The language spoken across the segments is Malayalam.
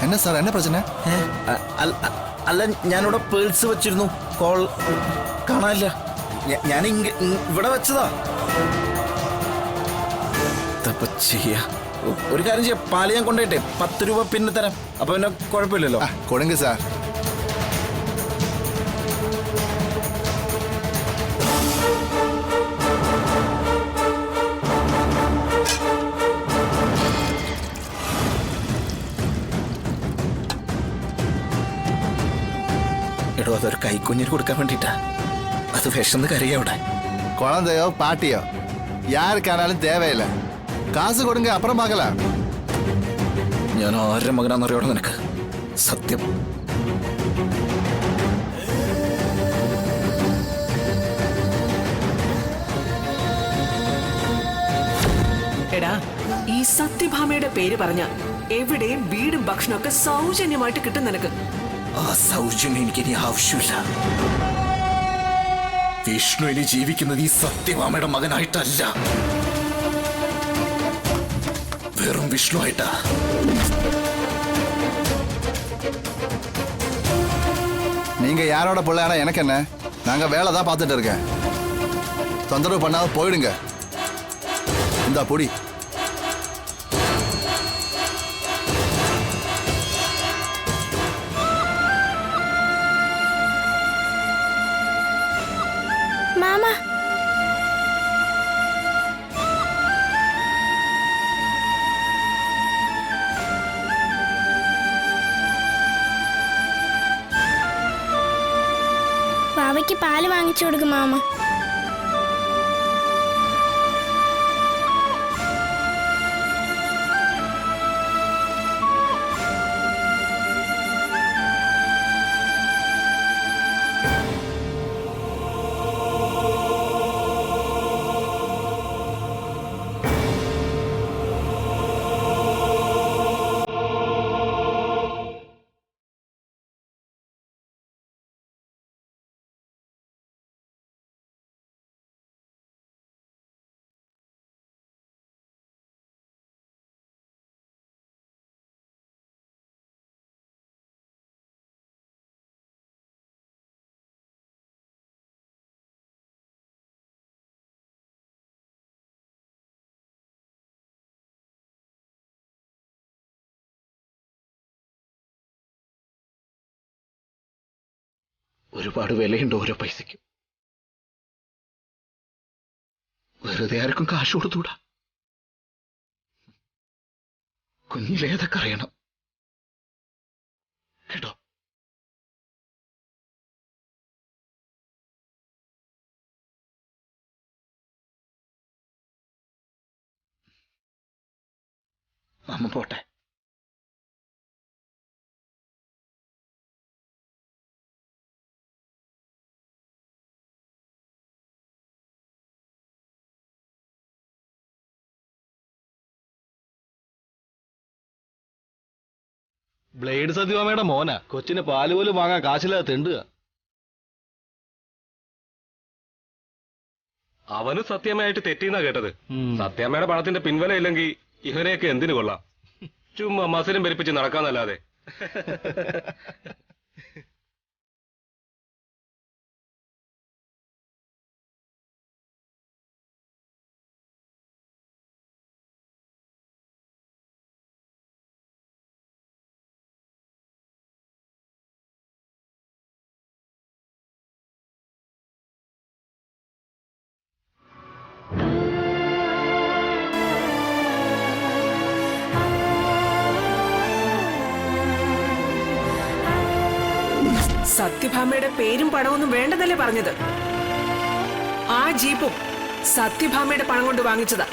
എന്നാ സാർ എന്നാ പ്രശ്നം? അല്ല ഞാനിവിടെ പേഴ്സ് വെച്ചിരുന്നു, കോൾ കാണാനില്ല. ഞാൻ ഇവിടെ വെച്ചതാ. ചെയ്യാ ഒരു കാര്യം ചെയ്യാം, പാല് ഞാൻ കൊണ്ടുപോയിട്ടെ 10 രൂപ പിന്നെ തരാം. അപ്പൊ പിന്നെ കുഴപ്പമില്ലല്ലോ. കൊടുങ്ക സാർ. എടോ അതൊരു കൈക്കുഞ്ഞിന് കൊടുക്കാൻ വേണ്ടിട്ടാ. അത് വിഷന്ന് കരയ അവിടെ. കുഴന്തയോ പാട്ടിയോ യാർക്കാണാലും തേവയില്ല. കാസ് കൊടുങ്ക അപ്പുറം പാകല. ഞാൻ ആരുടെ മകനാന്നറിയോടെ നിനക്ക് സത്യം. എടാ, ഈ സത്യഭാമയുടെ പേര് പറഞ്ഞ എവിടെയും വീടും ഭക്ഷണമൊക്കെ സൗജന്യമായിട്ട് കിട്ടും നിനക്ക്. ആ സൗജന്യം എനിക്കിനി ആവശ്യമില്ല. വിഷ്ണു ഇനി ജീവിക്കുന്നത് ഈ സത്യഭാമയുടെ മകനായിട്ടല്ല, വെറും വിഷ്ണു ആയിട്ടാ. நீங்க யாரோட பிள்ளையானா எனக்கு என்ன? நாங்க வேலை தான் பார்த்துட்டு இருக்கேன். தொந்தரவு பண்ணாம போயிடுங்க. இந்த பொடி மாமா. ബാവയ്ക്ക് പാല് വാങ്ങിച്ചു കൊടുക്കും മാമ. ഒരുപാട് വിലയുണ്ട് ഓരോ പൈസയ്ക്കും. വെറുതെ ആർക്കും കാശ് കൊടുത്തൂടാ. കുഞ്ഞിലേതൊക്കെ അറിയണം കേട്ടോ. അമ്മ പോട്ടെ. ബ്ലേഡ് സത്യഭാമയുടെ മോനാ. കൊച്ചിന് പാല് പോലും വാങ്ങാൻ കാശില്ലാതെ തെണ്ടുക. അവന് സത്യമായിട്ട് തെറ്റിന്നാ കേട്ടത്. സത്യാമ്മയുടെ പണത്തിന്റെ പിൻവല ഇല്ലെങ്കിൽ ഇവനെയൊക്കെ എന്തിനു കൊള്ളാം. ചുമ്മാ മസിലും പെരുപ്പിച്ച് നടക്കാന്നല്ലാതെ. സത്യഭാമയുടെ പേരും പണമൊന്നും വേണ്ടെന്നല്ലേ പറഞ്ഞത്? ആ ജീപ്പും സത്യഭാമയുടെ പണം കൊണ്ട് വാങ്ങിച്ചതാ.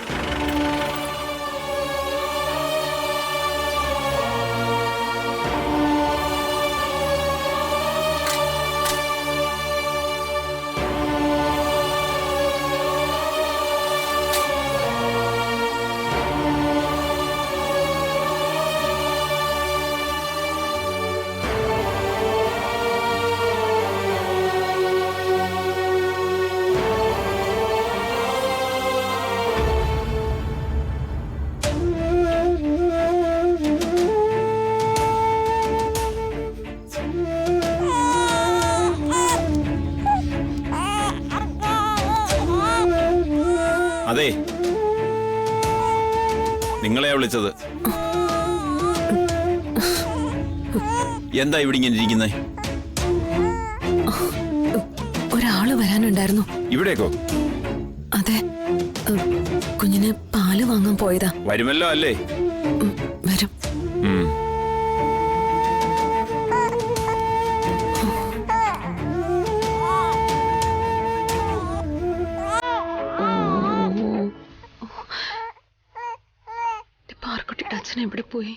മോളെയാ വിളിച്ചത്. എന്താ ഇവിടെ ഇങ്ങനെ ഇരിക്കുന്നേ? ഒരാള് വരാനുണ്ടായിരുന്നു. ഇവിടേക്കോ? അതെ, കുഞ്ഞിന് പാല് വാങ്ങാൻ പോയതാ. വരുമല്ലോ അല്ലേ? വരും. പാർക്കുട്ടിയുടെ അച്ഛൻ എവിടെ പോയി?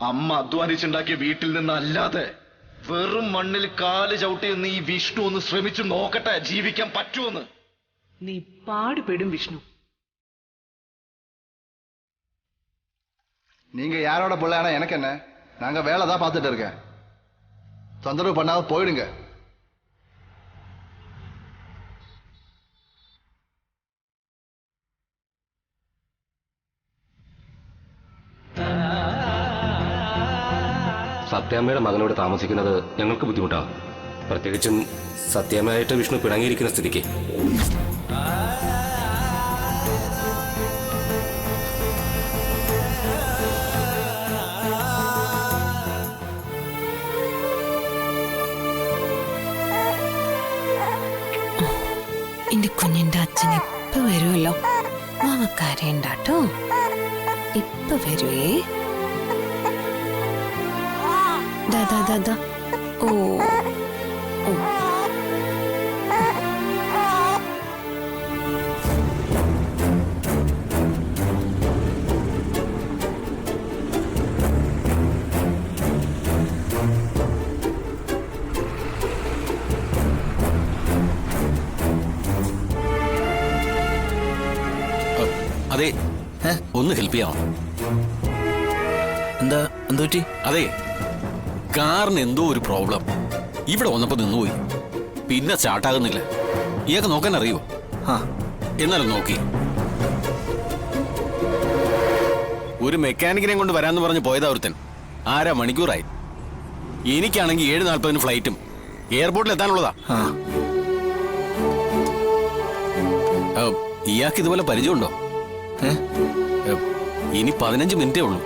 അമ്മ അധ്വാനിച്ചുണ്ടാക്കിയ വീട്ടിൽ നിന്നല്ലാതെ വെറും മണ്ണിൽ കാല് ചവിട്ടിയൊന്ന് ഈ വിഷ്ണു ഒന്ന് ശ്രമിച്ചു നോക്കട്ടെ, ജീവിക്കാൻ പറ്റുമെന്ന്. നീ പാടുപെടും വിഷ്ണു. நீங்க யாரோட பிள்ளைனா எனக்கு என்ன? நாங்க வேலை தான் பார்த்துட்டு இருக்கேன். தொந்தரவு பண்ணாம போயிடுங்க. സത്യാമ്മയുടെ മകനോട് താമസിക്കുന്നത് ഞങ്ങൾക്ക് ബുദ്ധിമുട്ടാണ്. പ്രത്യേകിച്ചും സത്യാമ്മയായിട്ട് വിഷ്ണു പിണങ്ങിയിരിക്കുന്ന സ്ഥിതിക്ക്. എന്റെ കുഞ്ഞിന്റെ അച്ഛൻ ഇപ്പൊ വരുമല്ലോ. മാമക്കാരേണ്ടാട്ടോ, ഇപ്പൊ വരുവേ. ദാദാ ദാദാ. ഓ ഓ. അതെ, ഒന്ന് ഹെൽപ്പ് ചെയ്യാമോ? എന്താ പറ്റി? അതെ, കാറിന് എന്തോ ഒരു പ്രോബ്ലം. ഇവിടെ വന്നപ്പോ നിന്നുപോയി, പിന്നെ സ്റ്റാർട്ടാകുന്നില്ല. ഇയാൾക്ക് നോക്കാൻ അറിയോ? എന്നാലും നോക്കി. ഒരു മെക്കാനിക്കിനെ കൊണ്ട് വരാന്ന് പറഞ്ഞ് പോയതാ ഒരുത്തൻ. 1/2 മണിക്കൂറായി. എനിക്കാണെങ്കിൽ 7:40 ഫ്ലൈറ്റും എയർപോർട്ടിൽ എത്താനുള്ളതാ. ഇയാൾക്ക് ഇതുപോലെ പരിചയമുണ്ടോ? ഇനി 15 മിനിറ്റേ ഉള്ളൂ.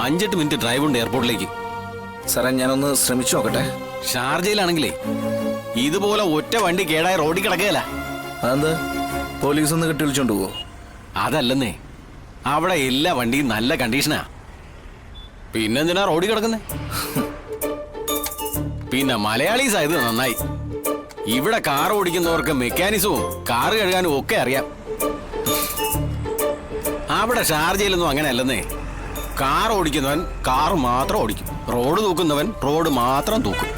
5-8 മിനിറ്റ് ഡ്രൈവ് ഉണ്ട് എയർപോർട്ടിലേക്ക്. സാറേ, ഞാനൊന്ന് ശ്രമിച്ചു നോക്കട്ടെ. ഷാർജയിലാണെങ്കിലേ ഇതുപോലെ ഒറ്റ വണ്ടി കേടായി റോഡിൽ കിടക്കുകയല്ല. അതെന്താ, പോലീസ് ഒന്ന് കെട്ടി വിളിച്ചോണ്ട് പോവോ? അതല്ലെന്നേ, അവിടെ എല്ലാ വണ്ടിയും നല്ല കണ്ടീഷനാ. പിന്നെന്തിനാ റോഡിൽ കിടക്കുന്നേ? പിന്നെ മലയാളീസ് ആയത് നന്നായി. ഇവിടെ കാർ ഓടിക്കുന്നവർക്ക് മെക്കാനിസവും കാറ് കഴുകാനും ഒക്കെ അറിയാം. അവിടെ ഷാർജയിലൊന്നും അങ്ങനെ അല്ലെന്നേ. കാർ ഓടിക്കുന്നവൻ കാർ മാത്രം ഓടിക്കും, റോഡ് തൂക്കുന്നവൻ റോഡ് മാത്രം തൂക്കും.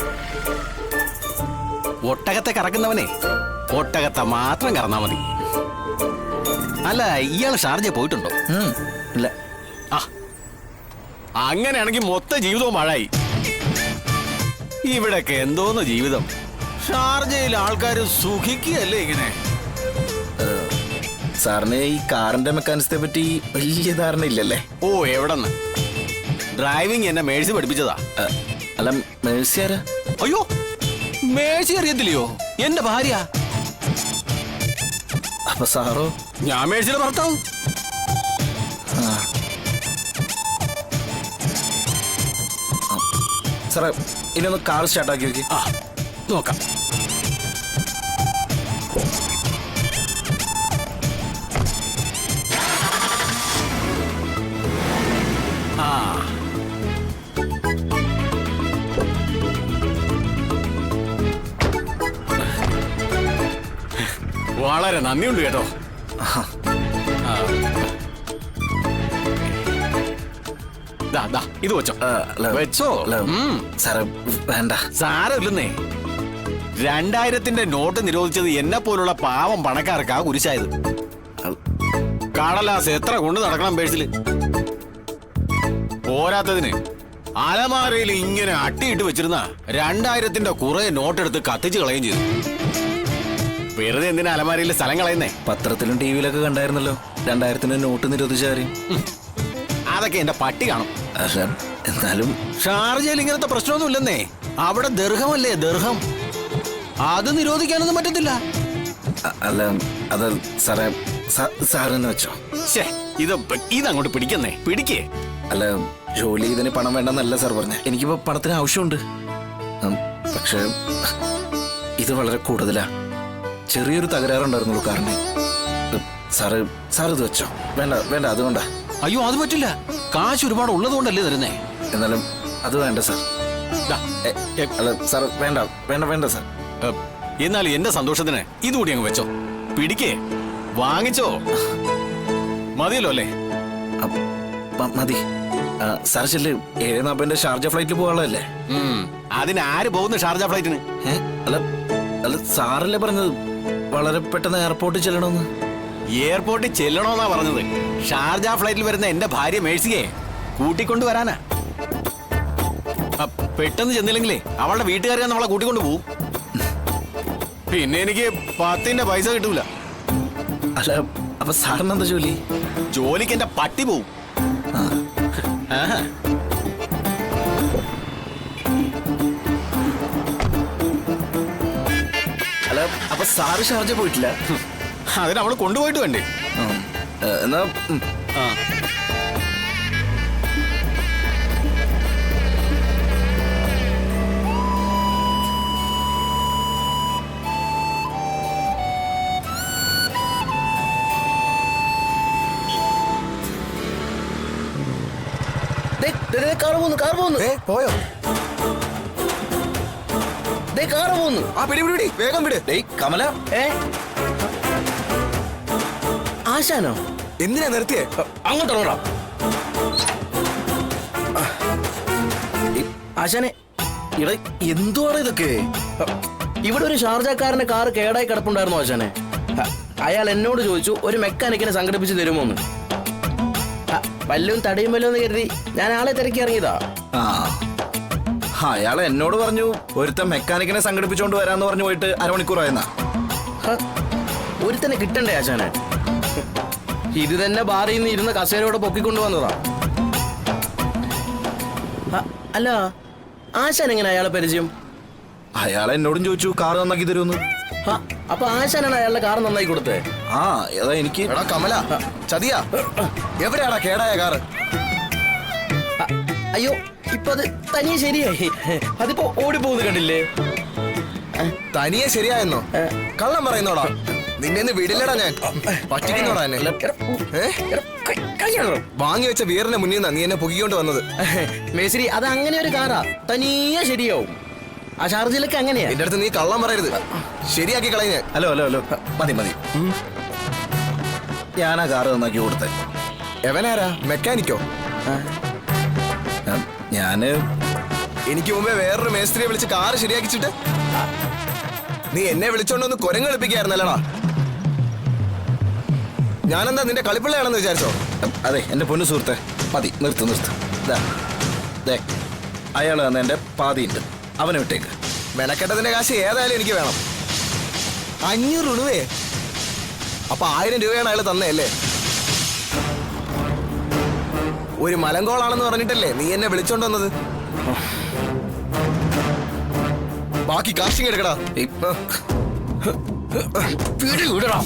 ഒട്ടകത്തെ കറക്കുന്നവനെ ഒട്ടകത്തെ മാത്രം കറന്നാ മതി. അല്ല, ഇയാൾ ഷാർജ പോയിട്ടുണ്ടോ? ഇല്ല. ആ, അങ്ങനെയാണെങ്കിൽ മൊത്തം ജീവിതവും മഴായി. ഇവിടൊക്കെ എന്തോന്ന് ജീവിതം. ഷാർജയിൽ ആൾക്കാർ സുഖിക്കുകയല്ലേ ഇങ്ങനെ. സാറിന് ഈ കാറിന്റെ മെക്കാനിസത്തെ പറ്റി വലിയ ധാരണ ഇല്ലല്ലേ? ഓ, എവിടെന്ന്? ഡ്രൈവിംഗ് എന്നെ മേഴ്സി പഠിപ്പിച്ചതാ. അല്ല, മേഴ്സി ആരാ? അയ്യോ, മേഴ്സി അറിയത്തില്ലയോ? എന്റെ ഭാര്യ. അപ്പൊ സാറോ? ഞാൻ മേഴ്സിയുടെ ഭർത്താവ്. സാറേ, ഇനി ഒന്ന് കാർ സ്റ്റാർട്ടാക്കി നോക്കി. ആ, നോക്കാം. വളരെ നന്ദിയുണ്ട് കേട്ടോ. ഇത് വെച്ചോ. വെച്ചോ. സാറേ, വേണ്ട. സാരമില്ലെന്നേ. 2000-ന്റെ നോട്ട് നിരോധിച്ചത് എന്നെ പോലുള്ള പാവം പണക്കാർക്കാ കുരിശായത്. കടലാസ് എത്ര കൊണ്ട് നടക്കണം പേഴ്സില്? പോരാത്തതിന് അലമാരയിൽ ഇങ്ങനെ അട്ടിയിട്ട് വെച്ചിരുന്ന 2000-ന്റെ കുറെ നോട്ടെടുത്ത് കത്തിച്ച് കളയും ചെയ്തു. വെറുതെ എന്തിനാ അലമാരയിൽ സ്ഥലം കളയുന്നേ? പത്രത്തിലും ടി വിയിലൊക്കെ കണ്ടായിരുന്നല്ലോ 2000 നോട്ട് നിരോധിച്ചാര്. അതൊക്കെ എന്റെ പട്ടി കാണും. അല്ല എന്നാലും ഷാർജയിൽ ഇങ്ങനത്തെ പ്രശ്നമൊന്നും ഇല്ലെന്നേ. അവിടെ ദർഹമല്ലേ, ദർഹം. അത് നിരോധിക്കാനൊന്നും പറ്റത്തില്ല. അല്ല അത് സാറേ സാറെന്ന് വെച്ചോ. ഇതങ്ങോട്ട് പിടിക്കുന്നേ, പിടിക്കേ. അല്ല ജോലി ഇതിന് പണം വേണ്ടെന്നല്ല സാർ പറഞ്ഞ. എനിക്കിപ്പോ പണത്തിന് ആവശ്യമുണ്ട്. പക്ഷെ ഇത് വളരെ കൂടുതലാ. ചെറിയൊരു തകരാറുണ്ടായിരുന്നുള്ളൂ കാറിന്. സാർ ഇത് വെച്ചോ. വേണ്ട വേണ്ട, അതുകൊണ്ടാ. അയ്യോ അത് പറ്റില്ല. കാശ് ഒരുപാട് ഉള്ളത് കൊണ്ടല്ലേ തരുന്നേ. എന്നാലും അത് വേണ്ട സാർ. അല്ല സാർ വേണ്ട വേണ്ട വേണ്ട സാർ. എന്നാലും എന്റെ സന്തോഷത്തിന് ഇതുകൂടി അങ്ങ് വെച്ചോ. പിടിക്കേ, വാങ്ങിച്ചോ. മതിയല്ലോ അല്ലേ? മതി സാർ. ചെല്ല് 7:40 ഷാർജ ഫ്ലൈറ്റിൽ പോകാനുള്ളതല്ലേ? അതിനാര് പോകുന്നു ഷാർജ ഫ്ലൈറ്റിന്? അല്ല അല്ല സാറല്ലേ പറഞ്ഞത് വളരെ പെട്ടെന്ന് എയർപോർട്ടിൽ ചെല്ലണമെന്ന്. എയർപോർട്ടിൽ ചെല്ലണോന്നാ പറഞ്ഞത്. ഷാർജ ഫ്ലൈറ്റിൽ വരുന്ന എന്റെ ഭാര്യ മേഴ്സിയെ കൂട്ടിക്കൊണ്ടുവരാനാ. പെട്ടെന്ന് ചെന്നില്ലെങ്കിലേ അവളുടെ വീട്ടുകാരെ നമ്മളെ കൂട്ടിക്കൊണ്ട് പോവും. പിന്നെ എനിക്ക് 10ന്റെ പൈസ കിട്ടൂല. അല്ല അപ്പൊ സാറിന് എന്താ ജോലി? ജോലിക്ക് എന്റെ പട്ടി പോവും. അല്ല അപ്പൊ സാറ് ഷാർജ പോയിട്ടില്ല? അതിന് അവള് കൊണ്ടുപോയിട്ട് വേണ്ടേ? എന്നാ കാറ് പോകുന്നു. പോയോ? കാറ് പോകുന്നു. ആ പിടി പിടി പിടി, വേഗം വിട്. കമല ആശാനോ? എന്തിനാ നിർത്തിയേ? അങ്ങോട്ടോ ആശാനെ. ഇട എന്തുവാണ് ഇതൊക്കെ? ഇവിടെ ഒരു ഷാർജക്കാരന്റെ കാറ് കേടായി കിടപ്പുണ്ടായിരുന്നു ആശാനെ. അയാൾ എന്നോട് ചോദിച്ചു ഒരു മെക്കാനിക്കിനെ സംഘടിപ്പിച്ച് തരുമോന്ന്. വല്ലും തടിയും വല്ലോ എന്ന് കരുതി ഞാൻ ആളെ തിരക്കി ഇറങ്ങിയതാ. അയാൾ എന്നോട് പറഞ്ഞു ഒരുത്തൻ മെക്കാനിക്കിനെ സംഘടിപ്പിച്ചോണ്ട് വരാന്ന് പറഞ്ഞു പോയിട്ട് അരമണിക്കൂറായെന്നാ. ഒരുത്തനെ കിട്ടണ്ടേ ആശാനെ? ഇത് തന്നെ ബാറിൽ നിന്ന് ഇരുന്ന കസേരയോടെ പൊക്കിക്കൊണ്ടു വന്നതാ. അല്ല ആശാൻ എങ്ങനെ അയാളെ പരിചയം? അയാൾ എന്നോടും ചോദിച്ചു കാറ് നന്നാക്കി തരുമെന്ന്. അപ്പൊ ആശാനാണ് അയാളുടെ കാറ് നന്നായി കൊടുത്തേ? ഏതാ എനിക്ക്. എടാ കമല, ചതിയാ. എവിടെയാടാ കേടായ കാറ്? അയ്യോ ഇപ്പൊ അത് തനിയെ ശരിയായി. അതിപ്പോ ഓടിപ്പോകുന്നത് കണ്ടില്ലേ? തനിയെ ശരിയായെന്നോ? കള്ളം പറയുന്നോടാ. നിന്നെ വിടില്ലടാ ഞാൻ. പറ്റിക്കുന്നോടാ എന്നെ. വാങ്ങി വെച്ച വീറിന്റെ മുന്നിൽ നിന്നാ നീ എന്നെ പൊക്കിക്കൊണ്ട് വന്നത്. മേശ്രി അത് അങ്ങനെ ഒരു കാറാ, തനിയെ ശരിയാവും. ആ ഷാർജയിലൊക്കെ അങ്ങനെയാ. എന്റെ അടുത്ത് നീ കള്ളം പറയരുത്. ശരിയാക്കി കളയുന്നേ. ഹലോ ഹലോ ഹലോ, മതി മതി. ഞാനാ കാറ് നന്നാക്കി കൊടുത്തേ. എവനാരാ? മെക്കാനിക്കോ? ഞാന് എനിക്ക് മുമ്പേ വേറൊരു മേസ്ത്രിയെ വിളിച്ച് കാറ് ശരിയാക്കിച്ചിട്ട് നീ എന്നെ വിളിച്ചോണ്ടൊന്ന് കുരങ്ങ് കളിപ്പിക്കായിരുന്നല്ലടാ. ഞാനെന്താ നിന്റെ കളിപ്പിള്ളയാണെന്ന് വിചാരിച്ചോ? അതെ എന്റെ പൊന്നു സുഹൃത്തെ, മതി നിർത്ത്. അയാൾ തന്നെ എന്റെ പാതിയുണ്ട്, അവനെ വിട്ടേക്ക്. മെനക്കെട്ടതിന്റെ കാശ് ഏതായാലും എനിക്ക് വേണം. 500 രൂപയെ. അപ്പൊ 1000 രൂപയാണ് അയാൾ തന്നേ അല്ലേ? ഒരു മലങ്കോളാണെന്ന് പറഞ്ഞിട്ടല്ലേ നീ എന്നെ വിളിച്ചോണ്ട് വന്നത്? ബാക്കി കാശിങ് എടുക്കടാ. വിടടാ.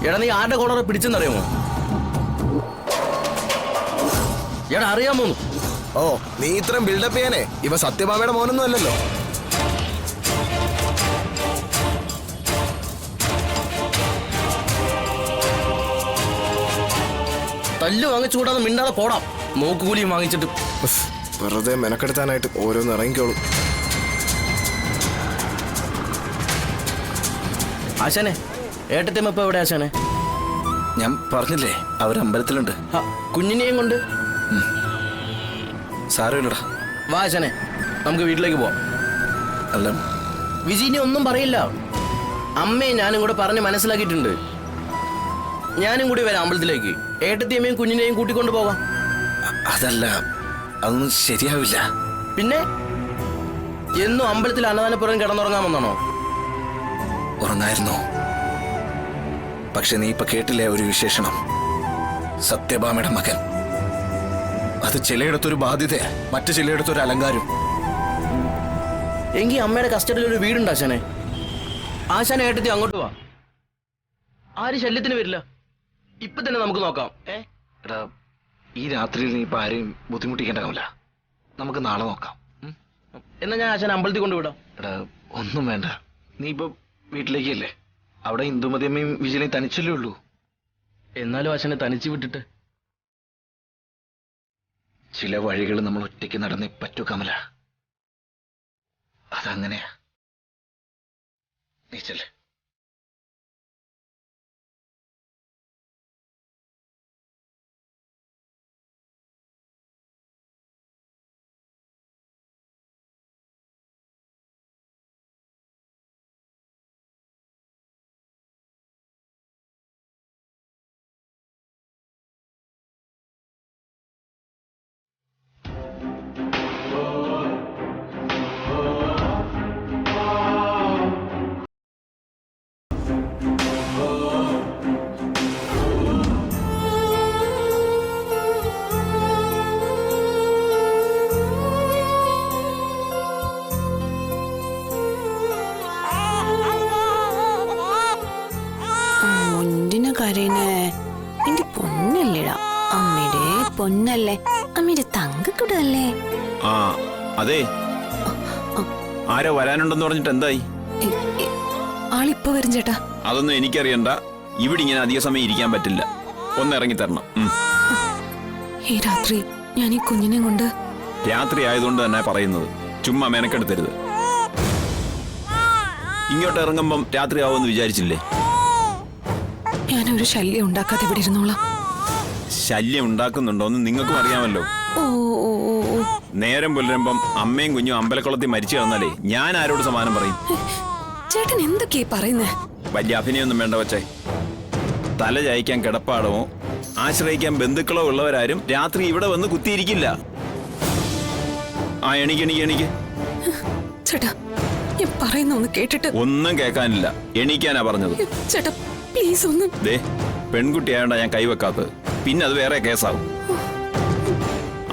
എടാ നീ ആരുടെ കോളറെ പിടിച്ചെന്നറിയാമോ? എടാ അറിയാമോ? ഓ നീ ഇത്രയും ബിൽഡപ്പ് ചെയ്യാനേ ഇവ സത്യഭാമയുടെ മോനൊന്നും അല്ലല്ലോ. തല്ല് വാങ്ങിച്ചുകൂടാതെ മിണ്ടാതെ പോടാം. നോക്കുകൂലിയും വാങ്ങിച്ചിട്ട് വെറുതെ മെനക്കെടുത്താനായിട്ട് ഓരോന്ന് ഇറങ്ങിക്കോളും. ആശാനെ ഏട്ടത്തിയമ്മ ഇപ്പൊ എവിടെ ആശാനെ? ഞാൻ പറഞ്ഞില്ലേ അവരമ്പലത്തിലുണ്ട്. കുഞ്ഞിനെയും കൊണ്ട് സാരമില്ലടാ. വാ ആശാനെ, നമുക്ക് വീട്ടിലേക്ക് പോവാം. അല്ല വിജയിനെ ഒന്നും പറയില്ല. അമ്മയും ഞാനും കൂടെ പറഞ്ഞ് മനസ്സിലാക്കിയിട്ടുണ്ട്. ഞാനും കൂടി വരാം അമ്പലത്തിലേക്ക്. ഏട്ടത്തിയമ്മയും കുഞ്ഞിനെയും കൂട്ടിക്കൊണ്ട് പോകാം. അതല്ല, അതൊന്നും ശരിയാവില്ല. പിന്നെ എന്നും അമ്പലത്തിൽ അന്നദാനപ്പുറം കിടന്നുറങ്ങാമെന്നാണോ? ഉറങ്ങായിരുന്നോ? പക്ഷെ നീ ഇപ്പൊ കേട്ടില്ലേ ഒരു വിശേഷണം? സത്യഭാമയുടെ മകൻ. അത് ചിലയിടത്തൊരു ബാധ്യതയാ, മറ്റു ചിലയിടത്തൊരു അലങ്കാരം. എങ്കിൽ അമ്മയുടെ കസ്റ്റഡിയിൽ ഒരു വീടുണ്ട് ആശാനെ. ആശാനെ ഏട്ടത്തി അങ്ങോട്ട് വാ. ആരും ശല്യത്തിന് വരില്ല. ഇപ്പൊ തന്നെ നമുക്ക് നോക്കാം. എടാ, ഈ രാത്രിയിൽ നീ ഇപ്പൊ ആരെയും ബുദ്ധിമുട്ടിക്കേണ്ടാവില്ല. നമുക്ക് നാളെ നോക്കാം. എന്നാ ഞാൻ ആശാനെ അമ്പലത്തിൽ കൊണ്ടുവിടാം. എടാ, ഒന്നും വേണ്ട. നീ ഇപ്പൊ വീട്ടിലേക്കല്ലേ? അവിടെ ഇന്ദുമതിയമ്മയും വിജയനെയും തനിച്ചല്ലേ ഉള്ളൂ. എന്നാലും ആശാനെ തനിച്ച് വിട്ടിട്ട് ചില വഴികൾ നമ്മൾ ഒറ്റയ്ക്ക് നടന്നേ പറ്റൂ കമല. അതങ്ങനെയാ. നീ ചെല്ലേ. മുണ്ടിനെ കരയുന്നേ എന്റെ പൊന്നല്ലേടാ. അമ്മയുടെ പൊന്നല്ലേ, അമ്മയുടെ തങ്കക്കൂടല്ലേ. ആ അതെ, ആരോ വരാനുണ്ടെന്ന് പറഞ്ഞിട്ട് എന്തായി? ആളിപ്പോ വരും ചേട്ടാ. അതൊന്നും എനിക്കറിയണ്ട. ഇവിടെ ഇങ്ങനെ അധിക സമയം ഇരിക്കാൻ പറ്റില്ല. ഒന്ന് ഇറങ്ങി തരണം. ഈ രാത്രി ഞാൻ ഈ കുഞ്ഞിനെ കൊണ്ട്. രാത്രി ആയതുകൊണ്ട് തന്നെ പറയുന്നത്, ചുമ്മാ മെനക്കെടുത്തരുത്. ഇങ്ങോട്ട് ഇറങ്ങുമ്പം രാത്രി ആവുമെന്ന് വിചാരിച്ചില്ലേ? ഞാനൊരു ശല്യം ഉണ്ടാക്കാതെ ഇവിടെ ഇരുന്നോളാം. ശല്യം ഉണ്ടാക്കുന്നുണ്ടോന്ന് നിങ്ങൾക്കും അറിയാമല്ലോ. ഓ ഓ ഓ ഓ. നേരം പുലരുമ്പം അമ്മയും കുഞ്ഞും അമ്പലക്കുളത്തിൽ മരിച്ചു കിടന്നാലേ ഞാൻ ആരോട് സമാനം പറയും? ചേട്ടൻ എന്തൊക്കെയാ പറയുന്നേ? വലിയ അഭിനയൊന്നും വേണ്ട വച്ചേ. തല ചായ്ക്കാൻ കിടപ്പാടമോ ആശ്രയിക്കാൻ ബന്ധുക്കളോ ഉള്ളവരാരും രാത്രി ഇവിടെ വന്ന് കുത്തിയിരിക്കില്ല. ആ എണീക്ക്. ചേട്ടാ, ഞാൻ പറയുന്ന ഒന്ന് കേട്ടിട്ട്. ഒന്നും കേൾക്കാനില്ല, എണീക്കാനാ പറഞ്ഞത്. ചേട്ടാ പ്ലീസ് ഒന്ന്. ദേ, പെൺകുട്ടിയായോണ്ടാ ഞാൻ കൈവെക്കാത്തത്. പിന്നെ അത് വേറെ കേസാവും.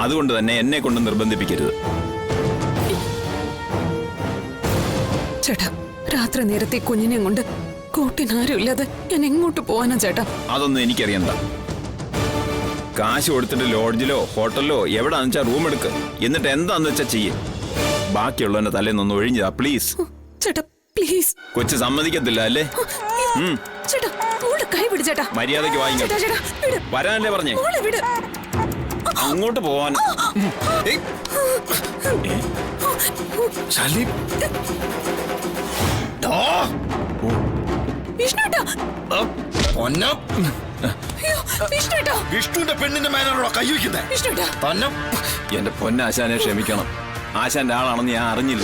അതുകൊണ്ട് തന്നെ എന്നെ കൊണ്ട് നിർബന്ധിപ്പിക്കരുത്. ചേട്ടാ, രാത്രി നേരത്തെ കുഞ്ഞിനെ കൊണ്ട് കൂട്ടിനാരും ഇല്ലാതെ ഞാൻ എങ്ങോട്ട് പോവാനാ ചേട്ടാ? അതൊന്നും എനിക്കറിയണ്ട. കാശ് കൊടുത്തിട്ട് ലോഡ്ജിലോ ഹോട്ടലിലോ എവിടാന്ന് വെച്ചാ റൂം എടുക്ക്. എന്നിട്ട് എന്താന്ന് വെച്ചാ ചെയ്യേ. ബാക്കിയുള്ളവന്റെ തലേന്നൊന്ന് ഒഴിഞ്ഞതാ പ്ലീസ്. ചേട്ടാ പ്ലീസ്. കൊച്ചു സമ്മതിക്കത്തില്ല അല്ലേ? ചേട്ടാ മോളെ കൈ വിട് ചേട്ടാ. മര്യാദയ്ക്ക് വാങ്ങിക്കോ. വരാനല്ലേ പറഞ്ഞേ? അങ്ങോട്ട് പോവാൻ. വിഷ്ണുവിന്റെ പെണ്ണിന്റെ മേലാണോ കൈ വയ്ക്കുന്നത്? എന്റെ പൊന്നാശാനെ ക്ഷമിക്കണം. ആശാന്റെ ആളാണെന്ന് ഞാൻ അറിഞ്ഞില്ല.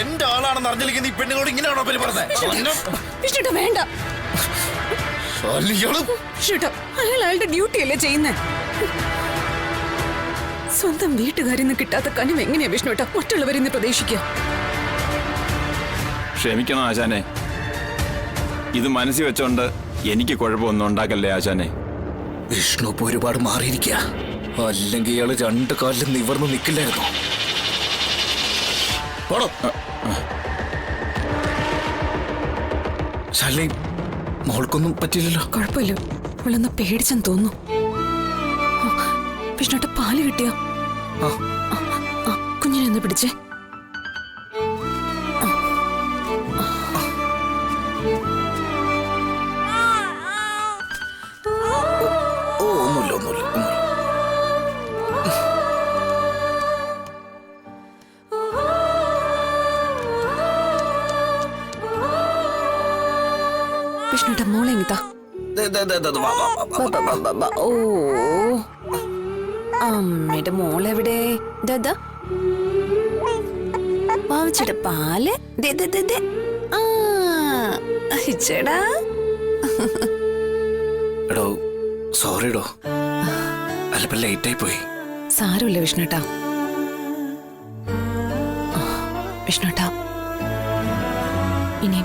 എന്റെ ആളാണെന്ന് അറിഞ്ഞില്ലെങ്കിൽ ഈ പെണ്ണുങ്ങളോട് ഇങ്ങനെയാണോ പേര് പറഞ്ഞത്? വേണ്ട. അയാൾ അയാളുടെ ഡ്യൂട്ടി അല്ലേ ചെയ്യുന്നേ. സ്വന്തം വീട്ടുകാരിന്ന് കിട്ടാത്ത കനിവ് എങ്ങനെയാ വിഷ്ണുട്ടാ മറ്റുള്ളവരിന്ന് പ്രതീക്ഷിക്കുക? ക്ഷമിക്കണം ആശാനെ. ഇത് മനസ്സിൽ വെച്ചോണ്ട് എനിക്ക് കുഴപ്പമൊന്നും ഉണ്ടാക്കല്ലേ ആശാനെ. വിഷ്ണു ഇപ്പൊ ഒരുപാട് മാറിയിരിക്കുക. അല്ലെങ്കിൽ ഇയാള് രണ്ടു കാലിലും നിവർന്ന് നിൽക്കില്ലായിരുന്നു. ശാലി, മോൾക്കൊന്നും പറ്റില്ലല്ലോ? കുഴപ്പമില്ല, അവളൊന്ന് പേടിച്ചെന്ന് തോന്നുന്നു. വിഷ്ണുട്ട പാല് കിട്ടിയോ? കുഞ്ഞിനെ ഒന്ന് പിടിച്ചേ. വിഷ്ണുട്ട മോളെ ഇങ്ങത്താ. ഓ, അമ്മയുടെ മോളെവിടെ? വാവിച്ചിട്ട പാല്. ചേടാ എടോ, സോറിടോ, അല്പം ലേറ്റ് ആയി പോയി. സാരമില്ല വിഷ്ണുട്ടാ. വിഷ്ണുട്ടാ ഇനി